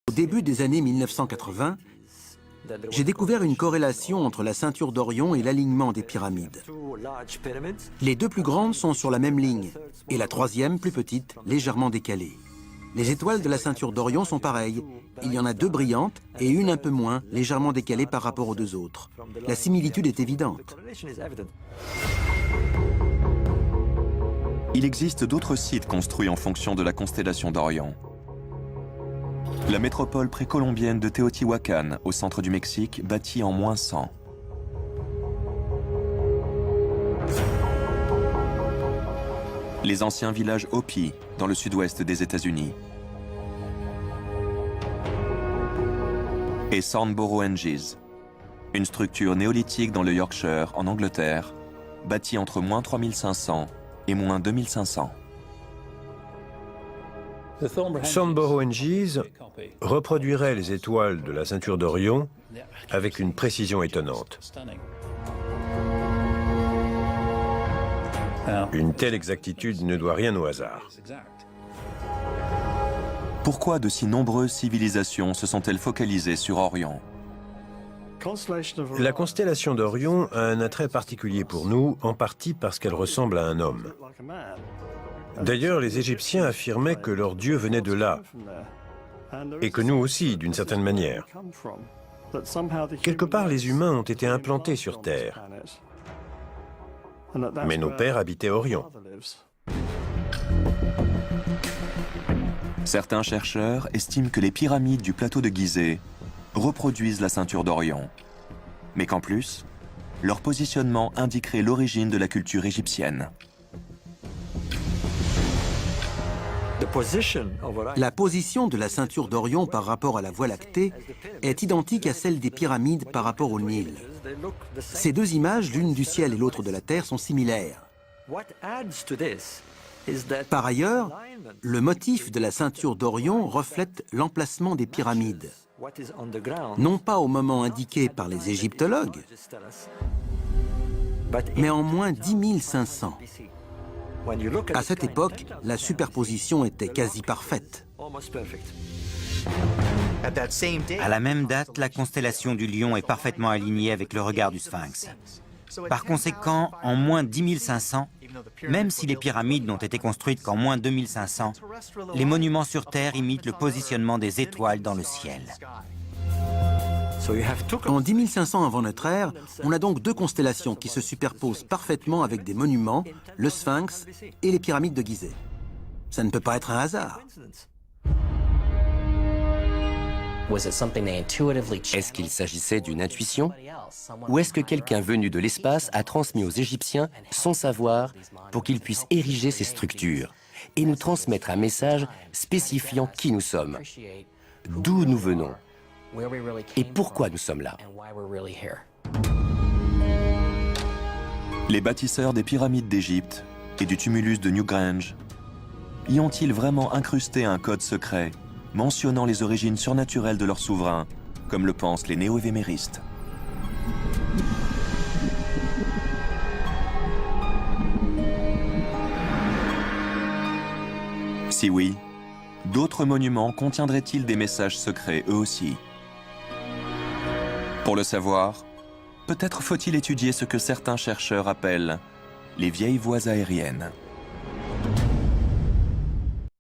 Au début des années 1980, j'ai découvert une corrélation entre la ceinture d'Orion et l'alignement des pyramides. Les deux plus grandes sont sur la même ligne, et la troisième, plus petite, légèrement décalée. Les étoiles de la ceinture d'Orion sont pareilles. Il y en a deux brillantes et une un peu moins, légèrement décalée par rapport aux deux autres. La similitude est évidente. Il existe d'autres sites construits en fonction de la constellation d'Orion. La métropole précolombienne de Teotihuacan, au centre du Mexique, bâtie en -100. Les anciens villages Hopi, dans le sud-ouest des États-Unis. Et Thornborough-Enges, une structure néolithique dans le Yorkshire, en Angleterre, bâtie entre -3500 et -2500. Thornborough-Enges reproduirait les étoiles de la ceinture d'Orion avec une précision étonnante. Une telle exactitude ne doit rien au hasard. Pourquoi de si nombreuses civilisations se sont-elles focalisées sur Orion? La constellation d'Orion a un attrait particulier pour nous, en partie parce qu'elle ressemble à un homme. D'ailleurs, les Égyptiens affirmaient que leur Dieu venait de là, et que nous aussi, d'une certaine manière. Quelque part, les humains ont été implantés sur Terre, mais nos pères habitaient Orion. Certains chercheurs estiment que les pyramides du plateau de Gizeh reproduisent la ceinture d'Orion, mais qu'en plus, leur positionnement indiquerait l'origine de la culture égyptienne. La position de la ceinture d'Orion par rapport à la Voie lactée est identique à celle des pyramides par rapport au Nil. Ces deux images, l'une du ciel et l'autre de la terre, sont similaires. Par ailleurs, le motif de la ceinture d'Orion reflète l'emplacement des pyramides, non pas au moment indiqué par les égyptologues, mais en -10 500. À cette époque, la superposition était quasi parfaite. À la même date, la constellation du Lion est parfaitement alignée avec le regard du Sphinx. Par conséquent, en -10 500, même si les pyramides n'ont été construites qu'en -2500, les monuments sur Terre imitent le positionnement des étoiles dans le ciel. En 10 500 avant notre ère, on a donc deux constellations qui se superposent parfaitement avec des monuments, le Sphinx et les pyramides de Gizeh. Ça ne peut pas être un hasard. Est-ce qu'il s'agissait d'une intuition? Ou est-ce que quelqu'un venu de l'espace a transmis aux Égyptiens son savoir pour qu'ils puissent ériger ces structures et nous transmettre un message spécifiant qui nous sommes, d'où nous venons et pourquoi nous sommes là? Les bâtisseurs des pyramides d'Égypte et du tumulus de Newgrange y ont-ils vraiment incrusté un code secret mentionnant les origines surnaturelles de leurs souverains, comme le pensent les néo-évéméristes? Si oui, d'autres monuments contiendraient-ils des messages secrets eux aussi? Pour le savoir, peut-être faut-il étudier ce que certains chercheurs appellent les vieilles voies aériennes.